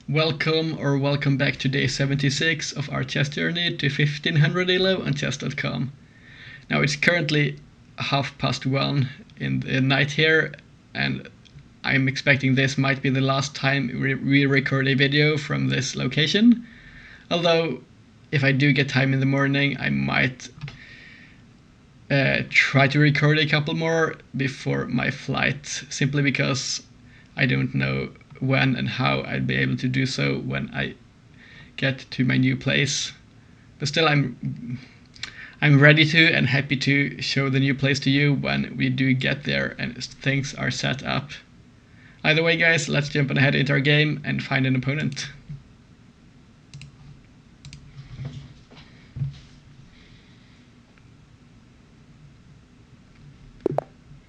Welcome back to day 76 of our chess journey to 1500 ELO on chess.com. Now it's currently 1:30 in the night here, and I'm expecting this might be the last time we record a video from this location. Although, if I do get time in the morning, I might try to record a couple more before my flight, simply because I don't know when and how I'd be able to do so when I get to my new place. But still, I'm ready to and happy to show the new place to you when we do get there and things are set up. Either way, guys, let's jump ahead into our game and find an opponent.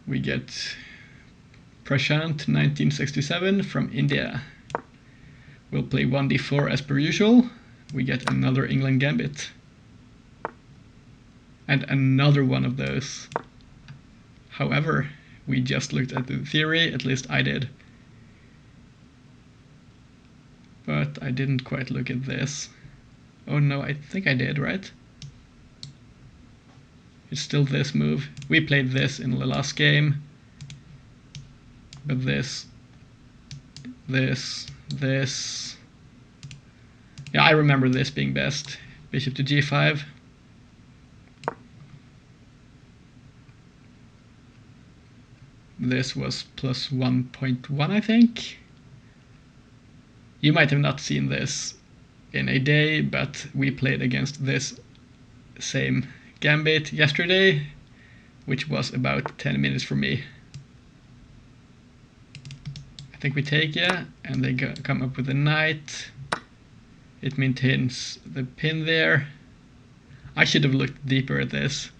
We get Prashant 1967 from India. We'll play 1d4 as per usual. We get another England Gambit. And another one of those. However, we just looked at the theory, at least I did. But I didn't quite look at this. Oh no, I think I did, right? It's still this move. We played this in the last game. But this. Yeah, I remember this being best. Bishop to g5. This was plus 1.1, I think. You might have not seen this in a day, but we played against this same gambit yesterday, which was about 10 minutes for me. I think we take, yeah, and they come up with a knight. It maintains the pin there. I should have looked deeper at this,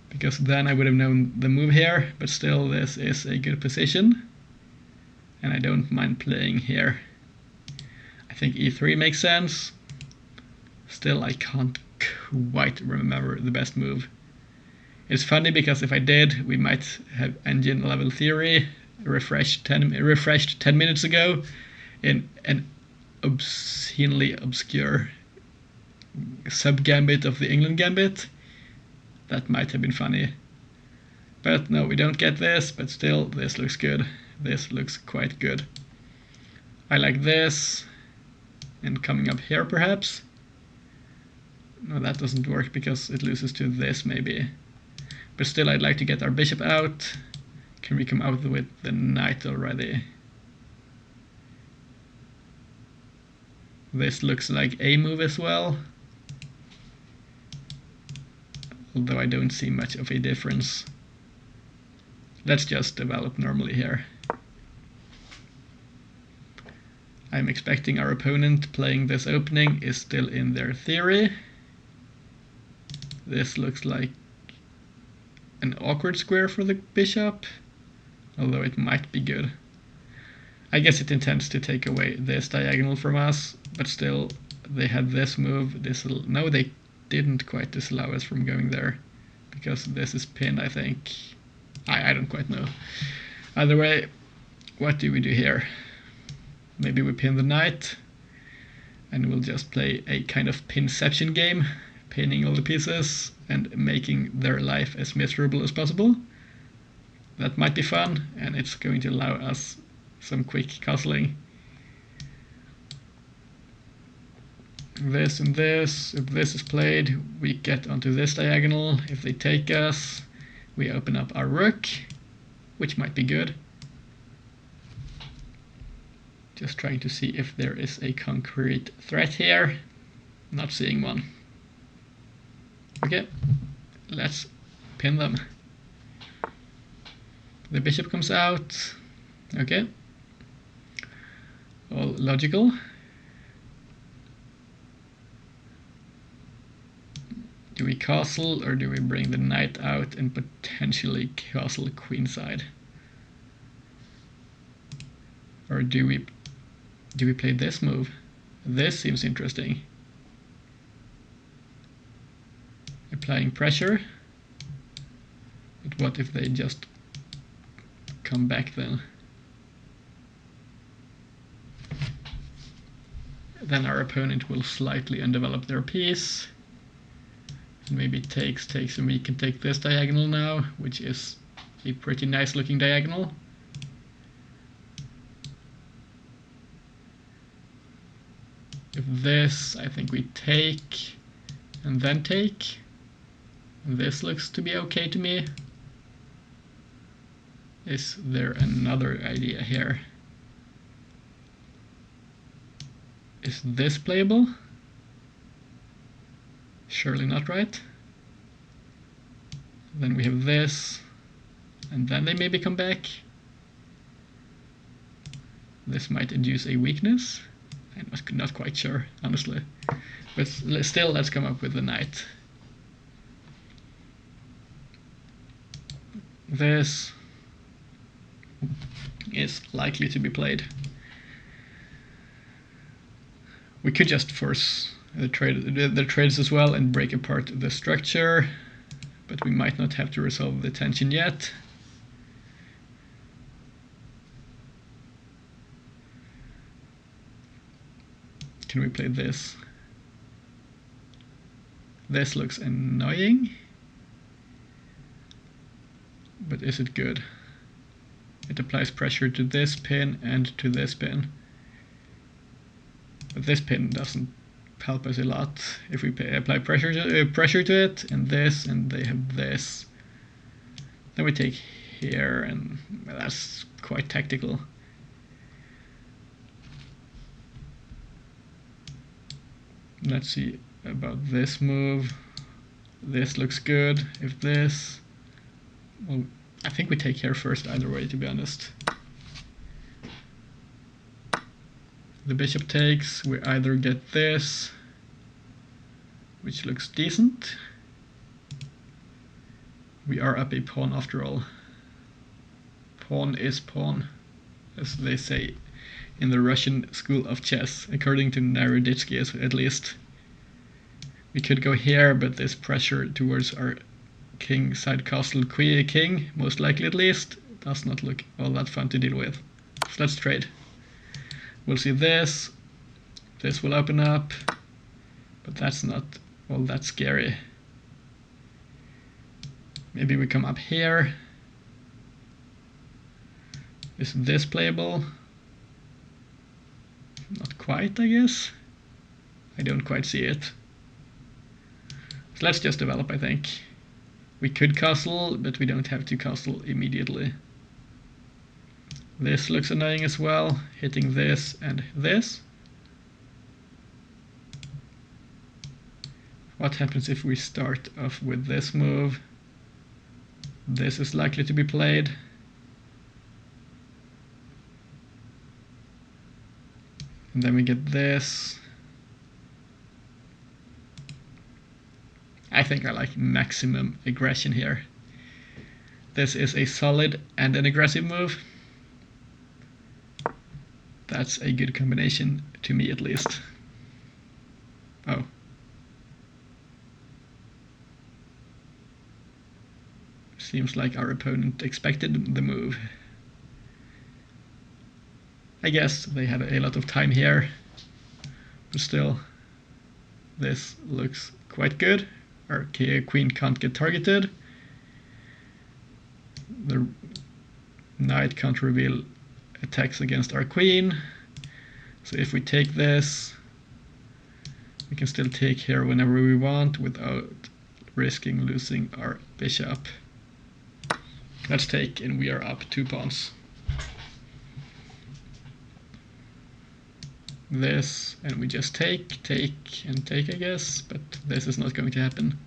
because then I would have known the move here, but still this is a good position. And I don't mind playing here. I think e3 makes sense. Still, I can't quite remember the best move. It's funny because if I did, we might have engine level theory refreshed 10 minutes ago in an obscenely obscure sub-gambit of the England Gambit. That might have been funny. But no, we don't get this, but still, this looks good. This looks quite good. I like this. And coming up here, perhaps? No, that doesn't work because it loses to this, maybe. But still, I'd like to get our bishop out. Can we come out with the knight already? This looks like a move as well. Although I don't see much of a difference. Let's just develop normally here. I'm expecting our opponent playing this opening is still in their theory. This looks like an awkward square for the bishop, although it might be good. I guess it intends to take away this diagonal from us, but still, they had this move. No, they didn't quite disallow us from going there, because this is pinned, I think. I don't quite know. Either way, what do we do here? Maybe we pin the knight, and we'll just play a kind of pinception game, pinning all the pieces and making their life as miserable as possible. That might be fun, and it's going to allow us some quick castling. This and this. If this is played, we get onto this diagonal. If they take us, we open up our rook, which might be good. Just trying to see if there is a concrete threat here. Not seeing one. Okay, let's pin them. The bishop comes out. Okay. All logical. Do we castle or do we bring the knight out and potentially castle queenside? Or do we play this move? This seems interesting. Applying pressure. But what if they just come back then? then our opponent will slightly undevelop their piece. And maybe takes, and we can take this diagonal now, which is a pretty nice looking diagonal. If this, I think we take, and then take. This looks to be okay to me. Is there another idea here? Is this playable? Surely not, right? Then we have this, and then they maybe come back. This might induce a weakness. I'm not quite sure, honestly. But still, let's come up with the knight. This is likely to be played. We could just force the trades as well and break apart the structure, but we might not have to resolve the tension yet. Can we play this? This looks annoying, but is it good? It applies pressure to this pin and to this pin. But this pin doesn't help us a lot. If we apply pressure to it, and they have this, then we take here, and that's quite tactical. Let's see about this move. This looks good. If this, well, I think we take here first either way, to be honest. The bishop takes, we either get this, which looks decent. We are up a pawn after all. Pawn is pawn, as they say in the Russian school of chess, according to Naroditsky at least. We could go here, but this pressure towards our king side castle king, most likely at least, does not look all that fun to deal with. So let's trade. We'll see this. This will open up, but that's not all that scary. Maybe we come up here. Is this playable? Not quite, I guess. I don't quite see it. So let's just develop, I think. We could castle, but we don't have to castle immediately. This looks annoying as well, hitting this and this. What happens if we start off with this move? This is likely to be played. And then we get this. I think I like maximum aggression here. This is a solid and an aggressive move. That's a good combination, to me at least. Oh. Seems like our opponent expected the move. I guess they had a lot of time here, but still, this looks quite good. Our queen can't get targeted. The knight can't reveal attacks against our queen. So if we take this, we can still take here whenever we want without risking losing our bishop. Let's take, and we are up 2 pawns. This, and we just take, and take, I guess, but this is not going to happen.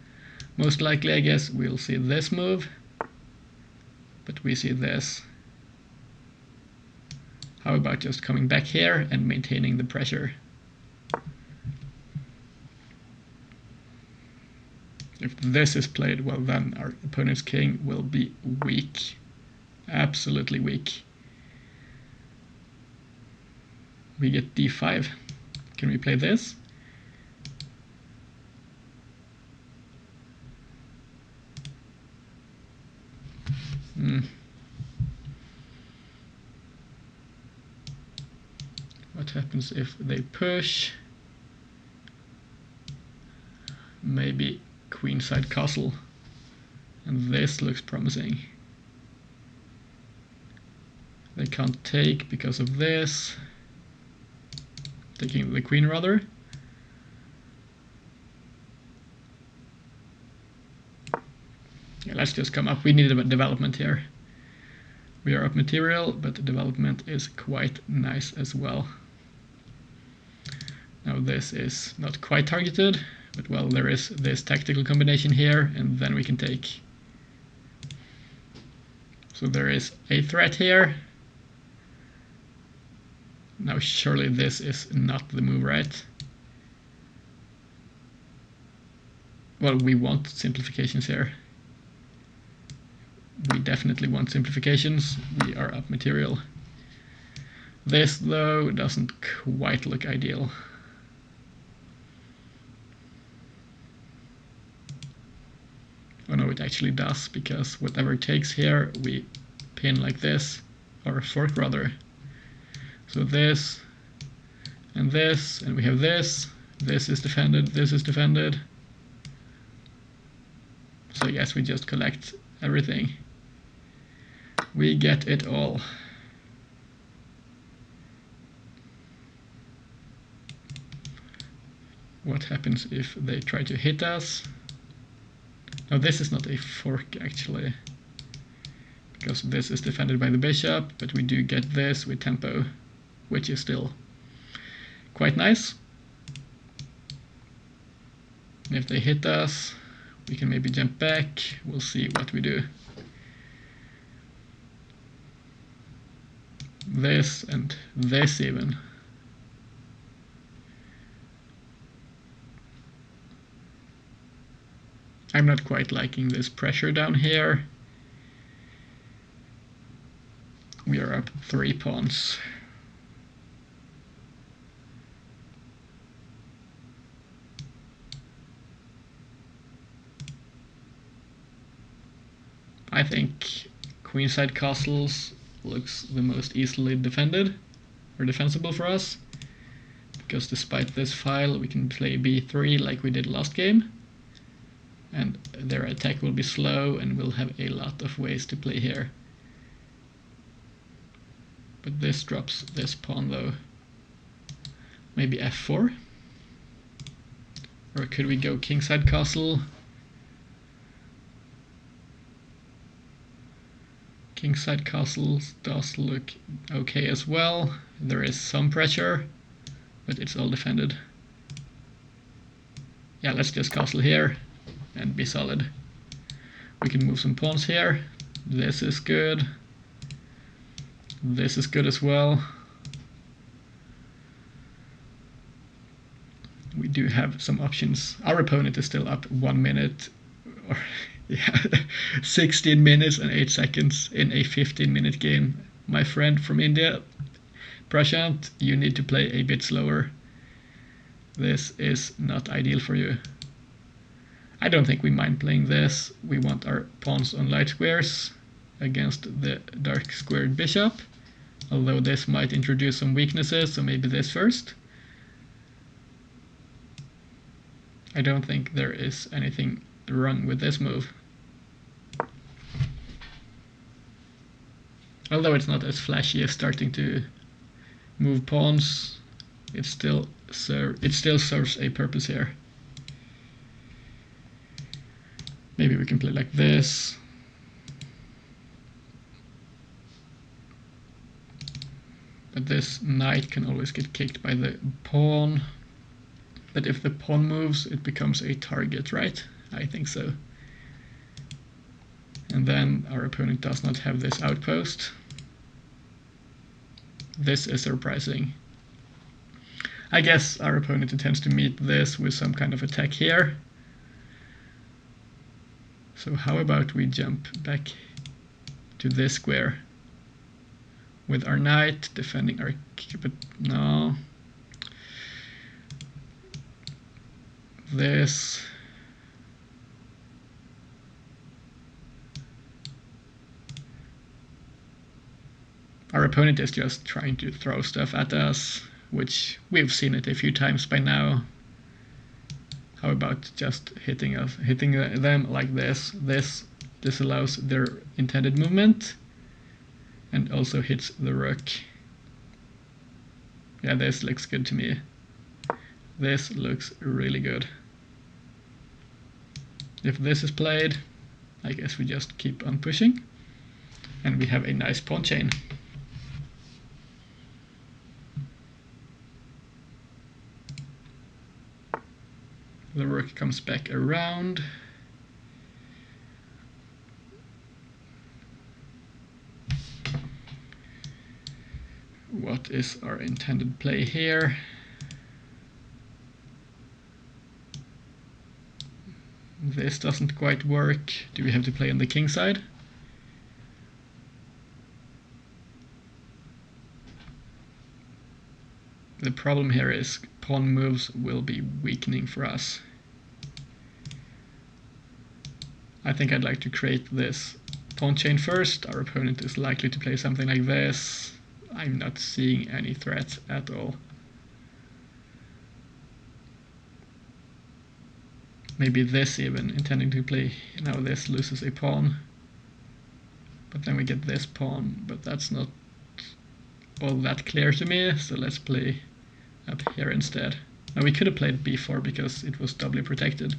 Most likely, I guess, we'll see this move, but we see this. How about just coming back here and maintaining the pressure? If this is played, well, then our opponent's king will be weak. Absolutely weak. We get d5. Can we play this? What happens if they push? maybe queenside castle. And this looks promising. They can't take because of this. Taking the queen rather. Yeah, let's just come up. We need a development here. We are up material, but the development is quite nice as well. Now this is not quite targeted, but well, there is this tactical combination here, and then we can take. So there is a threat here. Now surely this is not the move, right? Well, we want simplifications here. We definitely want simplifications. We are up material. This, though, doesn't quite look ideal. Oh no, it actually does, because whatever it takes here, we pin like this, or fork rather. So this, and we have this. This is defended, this is defended. So yes, we just collect everything. We get it all. What happens if they try to hit us? Now this is not a fork actually, because this is defended by the bishop, but we do get this with tempo, which is still quite nice. And if they hit us, we can maybe jump back. We'll see what we do. This and this even. I'm not quite liking this pressure down here. We are up 3 pawns. I think queenside castles looks the most easily defended or defensible for us, because despite this file we can play b3 like we did last game, and their attack will be slow and we'll have a lot of ways to play here. But this drops this pawn though. Maybe f4? Or could we go kingside castle? Kingside castle does look okay as well. There is some pressure, but it's all defended. Yeah, let's just castle here and be solid. We can move some pawns here. This is good. This is good as well. We do have some options. Our opponent is still up 1 minute, or yeah, 16 minutes and 8 seconds in a 15-minute game. My friend from India, Prashant, you need to play a bit slower. This is not ideal for you. I don't think we mind playing this. We want our pawns on light squares against the dark squared bishop, although this might introduce some weaknesses, so maybe this first. I don't think there is anything wrong with this move. Although it's not as flashy as starting to move pawns, it still serves a purpose here. Maybe we can play like this. But this knight can always get kicked by the pawn. But if the pawn moves, it becomes a target, right? I think so. And then our opponent does not have this outpost. This is surprising. I guess our opponent intends to meet this with some kind of attack here. So how about we jump back to this square with our knight defending our... but no. This. Our opponent is just trying to throw stuff at us, which we've seen it a few times by now. how about just hitting them like this? This allows their intended movement and also hits the rook. Yeah, this looks good to me. This looks really good. If this is played, I guess we just keep on pushing, and we have a nice pawn chain. The rook comes back around. What is our intended play here? This doesn't quite work. Do we have to play on the king side? The problem here is pawn moves will be weakening for us. I think I'd like to create this pawn chain first. Our opponent is likely to play something like this. I'm not seeing any threats at all. Maybe this even, intending to play. Now this loses a pawn. But then we get this pawn, but that's not all that clear to me, so let's play up here instead. Now we could have played b4 because it was doubly protected.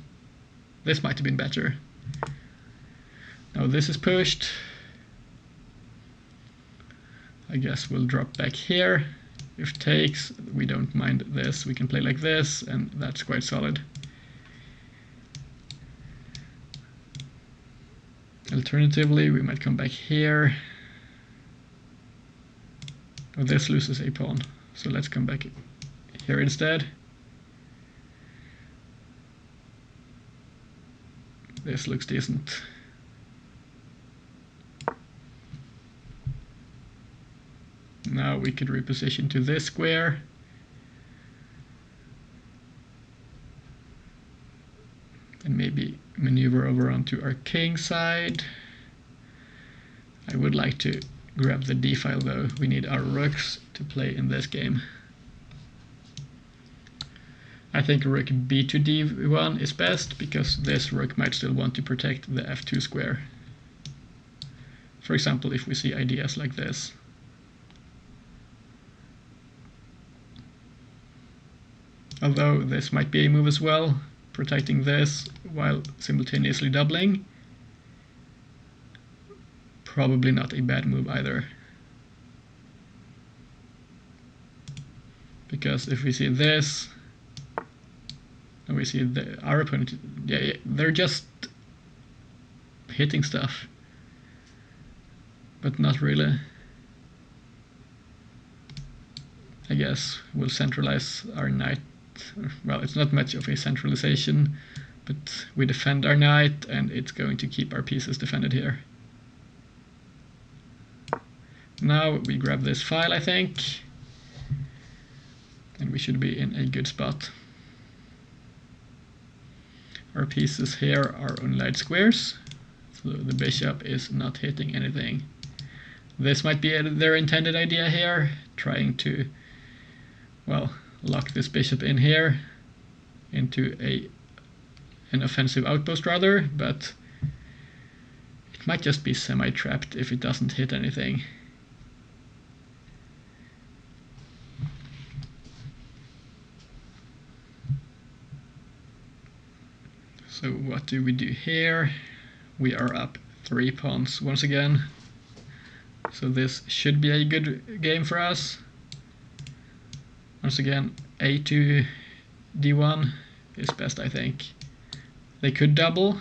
This might have been better. Now this is pushed. I guess we'll drop back here. If takes, we don't mind this. We can play like this, and that's quite solid. Alternatively, we might come back here. Oh, this loses a pawn, so let's come back here instead. This looks decent. Now we could reposition to this square. And maybe maneuver over onto our king side. I would like to grab the d file though. We need our rooks to play in this game. I think rook b to d1 is best because this rook might still want to protect the f2 square. For example, if we see ideas like this. Although this might be a move as well, protecting this while simultaneously doubling. Probably not a bad move either. Because if we see this, and we see our opponent, yeah, they're just hitting stuff, but not really. I guess we'll centralize our knight. Well, it's not much of a centralization, but we defend our knight, and it's going to keep our pieces defended here. Now we grab this file, I think, and we should be in a good spot. Our pieces here are on light squares, so the bishop is not hitting anything. This might be their intended idea here, trying to, well, lock this bishop in here into an offensive outpost rather, but it might just be semi-trapped if it doesn't hit anything. So what do we do here? We are up 3 pawns once again. So this should be a good game for us. Once again, a to d1 is best, I think. They could double.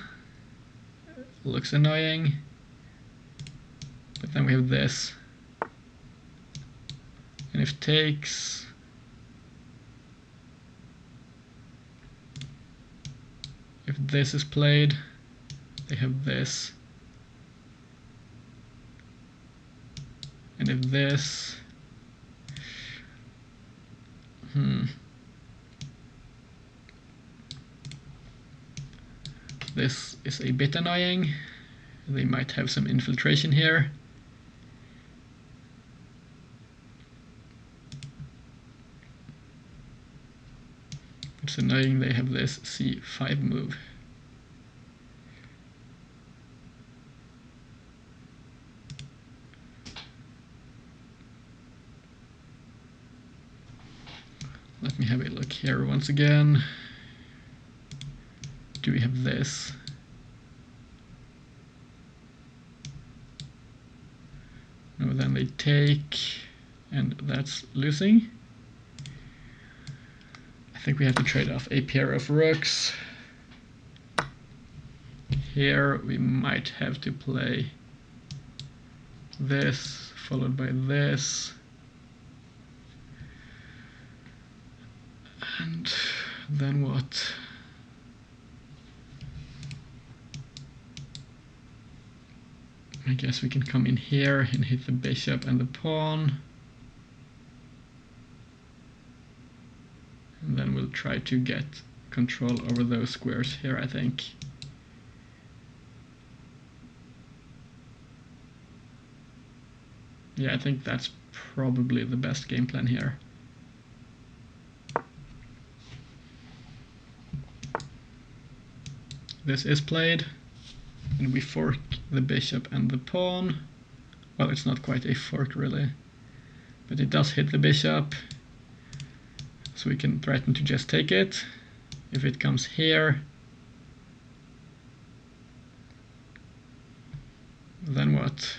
Looks annoying. But then we have this. And if takes... If this is played, they have this. And if this... This is a bit annoying. They might have some infiltration here. It's annoying they have this c5 move. Let me have a look here once again. Do we have this? No, then they take, and that's losing. I think we have to trade off a pair of rooks. Here we might have to play this, followed by this. And then what? I guess we can come in here and hit the bishop and the pawn. And then we'll try to get control over those squares here, I think. Yeah, I think that's probably the best game plan here. This is played, and we fork the bishop and the pawn. Well, it's not quite a fork really, but it does hit the bishop, so we can threaten to just take it. If it comes here, then what?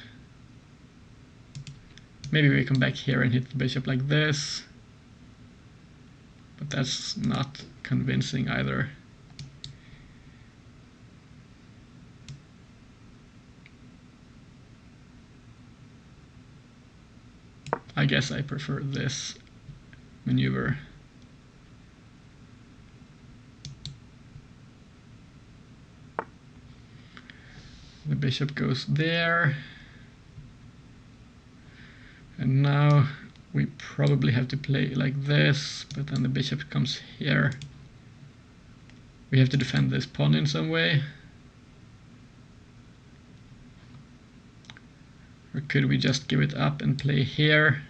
Maybe we come back here and hit the bishop like this, but that's not convincing either. I guess I prefer this maneuver. The bishop goes there. And now we probably have to play like this, but then the bishop comes here. We have to defend this pawn in some way. Or could we just give it up and play here,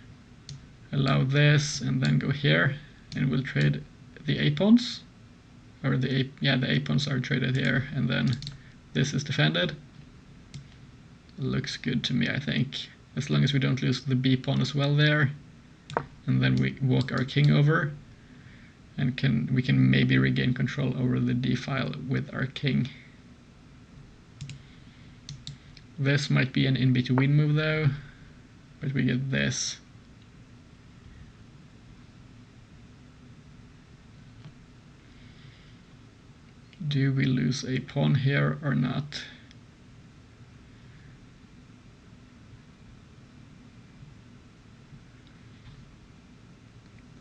allow this, and then go here, and we'll trade the a-pawns? Or the a-pawns are traded here, and then this is defended. Looks good to me, I think. As long as we don't lose the b-pawn as well there. And then we walk our king over, and we can maybe regain control over the d-file with our king. This might be an in-between move though, but we get this. Do we lose a pawn here or not?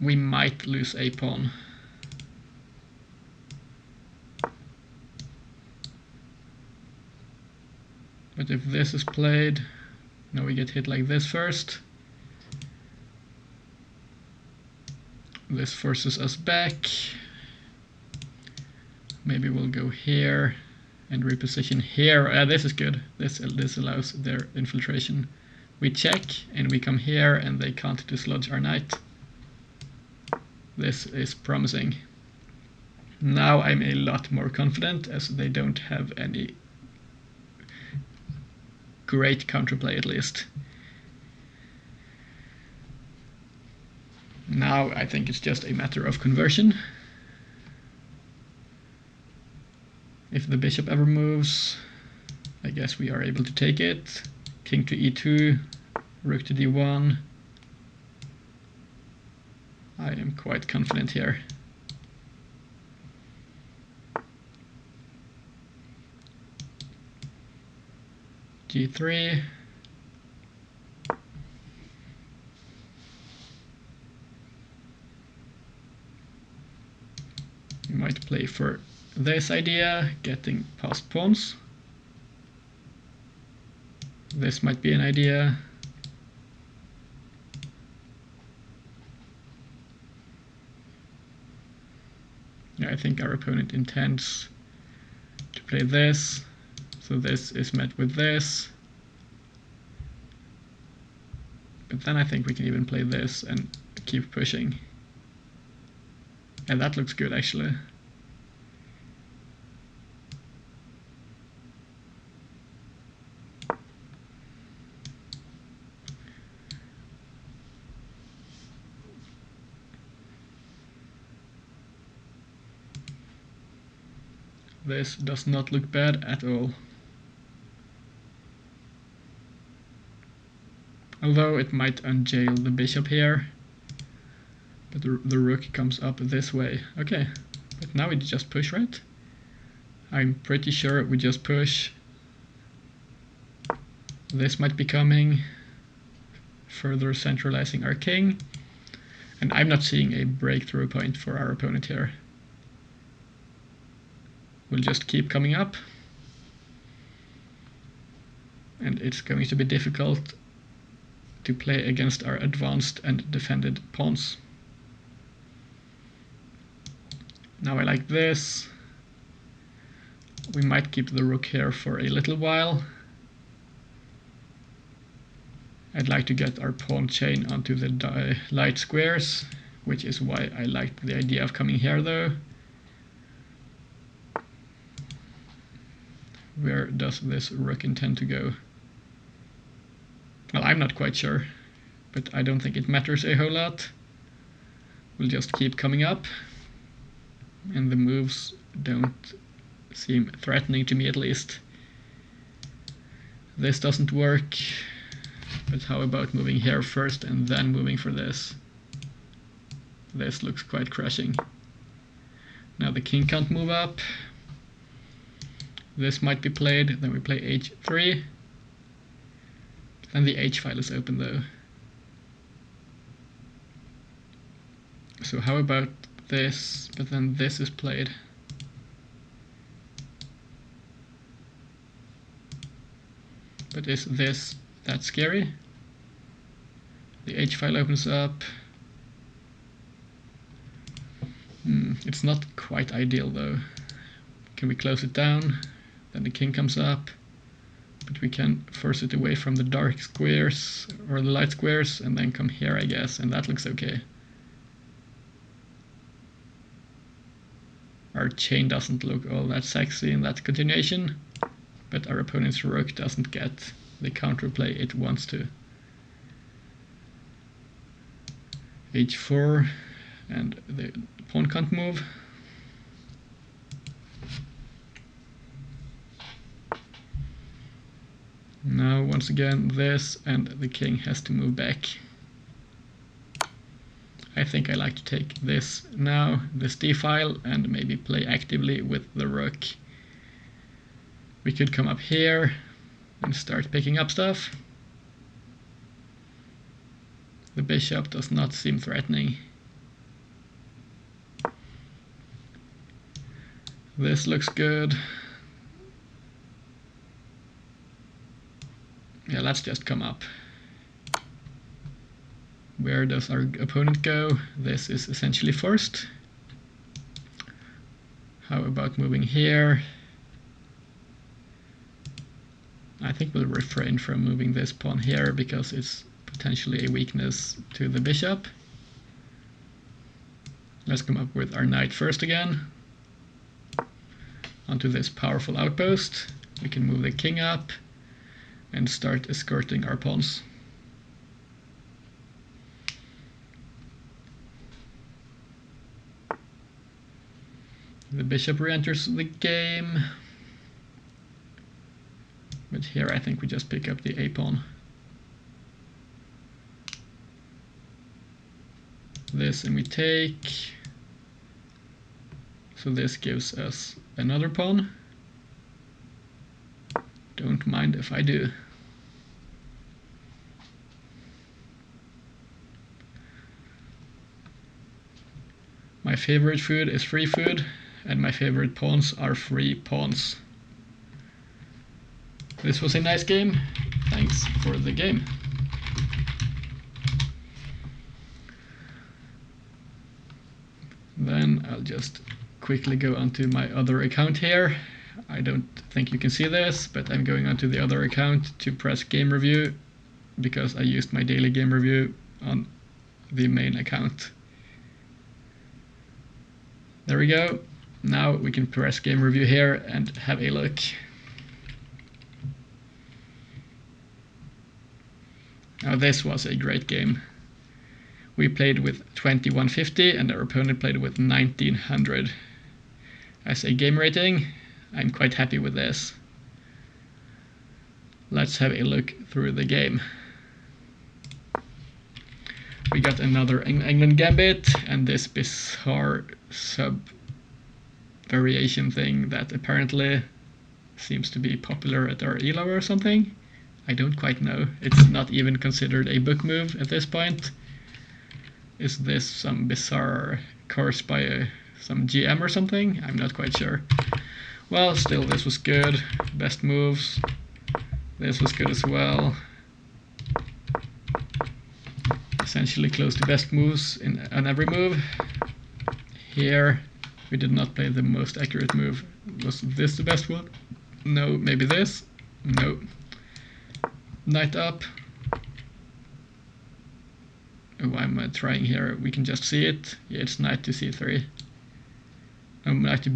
We might lose a pawn. But if this is played, now we get hit like this first. This forces us back. Maybe we'll go here and reposition here. This is good. This allows their infiltration. We check and we come here and they can't dislodge our knight. This is promising. Now I'm a lot more confident as they don't have any great counterplay at least. Now I think it's just a matter of conversion. If the bishop ever moves, I guess we are able to take it. King to e2, rook to d1. I am quite confident here. g3. We might play for this idea, getting past pawns. This might be an idea. Yeah, I think our opponent intends to play this, so this is met with this. But then I think we can even play this and keep pushing. And that looks good actually. This does not look bad at all. Although it might unjail the bishop here. But the rook comes up this way. Okay, but now we just push, right? I'm pretty sure we just push. This might be coming, further centralizing our king. And I'm not seeing a breakthrough point for our opponent here. We'll just keep coming up. And it's going to be difficult to play against our advanced and defended pawns. Now I like this. We might keep the rook here for a little while. I'd like to get our pawn chain onto the light squares, which is why I liked the idea of coming here though. Where does this rook intend to go? Well, I'm not quite sure, but I don't think it matters a whole lot. We'll just keep coming up, and the moves don't seem threatening to me at least. This doesn't work, but how about moving here first and then moving for this? This looks quite crushing. Now the king can't move up. This might be played, then we play h3. And the h file is open though. So how about this, but then this is played. But is this that scary? The h file opens up. It's not quite ideal though. Can we close it down? Then the king comes up. But we can force it away from the dark squares or the light squares and then come here, I guess, and that looks okay. Our chain doesn't look all that sexy in that continuation, but our opponent's rook doesn't get the counterplay it wants to. h4, and the pawn can't move. Now once again this, and the king has to move back. I think I like to take this now, this d-file, and maybe play actively with the rook. We could come up here and start picking up stuff. The bishop does not seem threatening. This looks good. Yeah, let's just come up. Where does our opponent go? This is essentially forced. How about moving here? I think we'll refrain from moving this pawn here because it's potentially a weakness to the bishop. Let's come up with our knight first again. Onto this powerful outpost. We can move the king up and start escorting our pawns. The bishop re-enters the game. But here I think we just pick up the a-pawn. This and we take. So this gives us another pawn. Don't mind if I do. My favorite food is free food, and my favorite pawns are free pawns. This was a nice game. Thanks for the game. Then I'll just quickly go onto my other account here. I don't think you can see this, but I'm going onto the other account to press game review because I used my daily game review on the main account. There we go. Now we can press game review here and have a look. Now this was a great game. We played with 2150 and our opponent played with 1900. As a game rating, I'm quite happy with this. Let's have a look through the game. We got another England Gambit and this bizarre sub variation thing that apparently seems to be popular at our ELO or something. I don't quite know. It's not even considered a book move at this point. Is this some bizarre course by some GM or something? I'm not quite sure. Well, still, this was good. Best moves. This was good as well. Essentially close to best moves on every move. Here, we did not play the most accurate move. Was this the best one? No, maybe this? No. Knight up. Oh, why am I trying here? We can just see it. Yeah, it's knight to c3. Knight to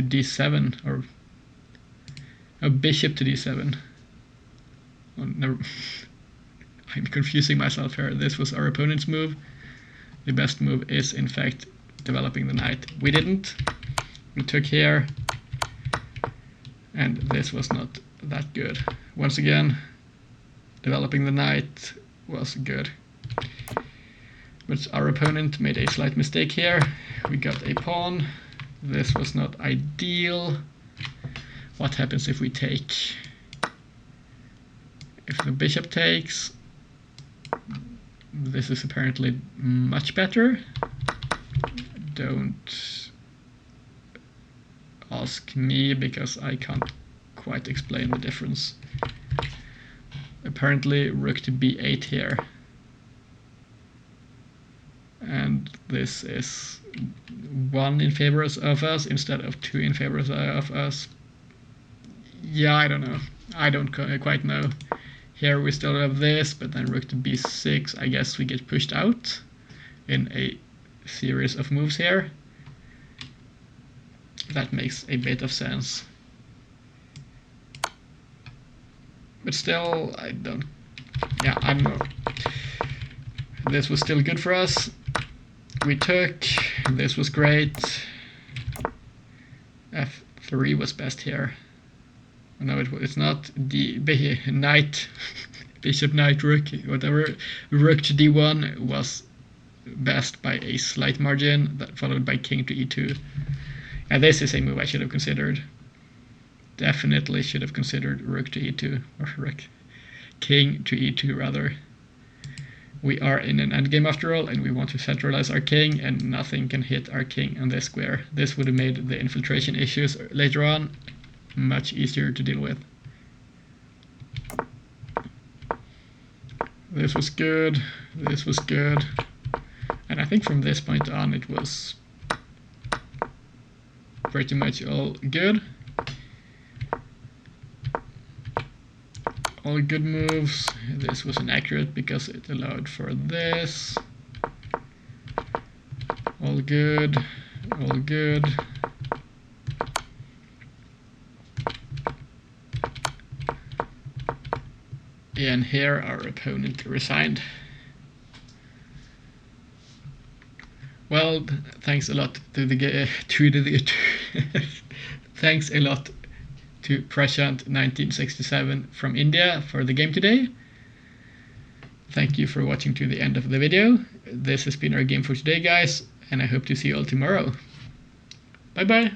d7, or bishop to d7. Oh, never. I'm confusing myself here. This was our opponent's move. The best move is, in fact, developing the knight. We didn't. We took here, and this was not that good. Once again, developing the knight was good. But our opponent made a slight mistake here. We got a pawn. This was not ideal. What happens if we take? If the bishop takes, this is apparently much better. Don't ask me because I can't quite explain the difference. Apparently rook to b8 here. And this is 1 in favor of us instead of 2 in favor of us. Yeah, I don't know. I don't quite know. Here we still have this, but then rook to b6. I guess we get pushed out in a series of moves here. That makes a bit of sense. But still, I don't know. This was still good for us. We took. This was great. f3 was best here. No, it's not. Knight, bishop, knight, rook, whatever. Rook to d1 was best by a slight margin, followed by king to e2. And this is a move I should have considered. Definitely should have considered rook to e2, or king to e2 rather. We are in an endgame after all, and we want to centralize our king, and nothing can hit our king on this square. This would have made the infiltration issues later on much easier to deal with. This was good, this was good, and I think from this point on it was pretty much all good. All good moves. This was inaccurate because it allowed for this. All good, all good. And here our opponent resigned. Well, thanks a lot to thanks a lot to Prashant 1967 from India for the game today. Thank you for watching to the end of the video. This has been our game for today, guys, and I hope to see you all tomorrow. Bye bye.